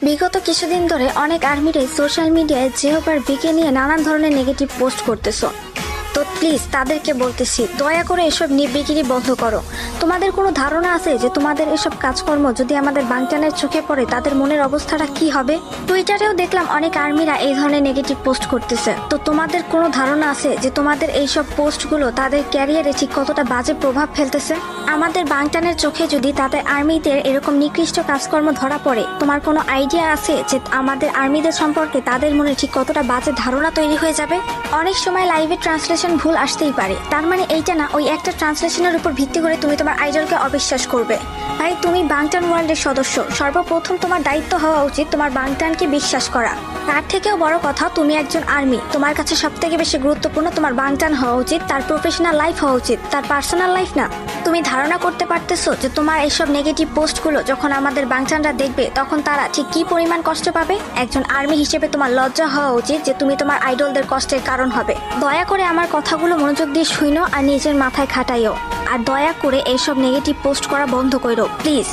বিগত কিছুদিন ধরে অনেক আর্মিরাই সোশ্যাল মিডিয়ায় জেহোবার বিকে নিয়ে নানান ধরনের নেগেটিভ পোস্ট করতেছো। তো প্লিজ তাদেরকে বলতেছি, দয়া করে এসব বিক্রি বন্ধ করো। তোমাদের কোনো ধারণা আছে যে তোমাদের এসব কাজকর্ম যদি আমাদের বাংটানের চোখে পড়ে তাদের মনের অবস্থাটা কি হবে? টুইটারেও দেখলাম অনেক আর্মিরা এই ধরনের নেগেটিভ পোস্ট করতেছে। তো তোমাদের কোনো ধারণা আছে যে তোমাদের এইসব পোস্টগুলো তাদের ক্যারিয়ারে ঠিক কতটা বাজে প্রভাব ফেলতেছে? আমাদের বাংটানের চোখে যদি তাদের আর্মিদের এরকম নিকৃষ্ট কাজকর্ম ধরা পড়ে, তোমার কোনো আইডিয়া আছে যে আমাদের আর্মিদের সম্পর্কে তাদের মনে ঠিক কতটা বাজে ধারণা তৈরি হয়ে যাবে? অনেক সময় লাইভে ট্রান্সলেশন ভুল আসতেই পারে, তার মানে এইটা না ওই একটা ট্রান্সলেশনের উপর ভিত্তি করে তুমি তোমার আইডলকে অবিশ্বাস করবে। তাই তুমি বাংটান ওয়ার্ল্ডের সদস্য, সর্বপ্রথম তোমার দায়িত্ব হওয়া উচিত তোমার বাংটানকে বিশ্বাস করা। তার থেকেও বড় কথা, তুমি একজন আর্মি, তোমার কাছে সব থেকে বেশি গুরুত্বপূর্ণ তোমার বাংটান হওয়া উচিত, তার প্রফেশনাল লাইফ হওয়া উচিত, তার পার্সোনাল লাইফ না। তুমি ধারণা করতে পারতেছো যে তোমার এইসব নেগেটিভ পোস্টগুলো যখন আমাদের বাংটানরা দেখবে তখন তারা ঠিক কি পরিমাণ কষ্ট পাবে? একজন আর্মি হিসেবে তোমার লজ্জা হওয়া উচিত যে তুমি তোমার আইডলদের কষ্টের কারণ হবে। দয়া করে আমার কথাগুলো মনোযোগ দিয়ে শুনো আর নিজের মাথায় খাটাইও, আর দয়া করে এইসব নেগেটিভ পোস্ট করা বন্ধ করো প্লিজ।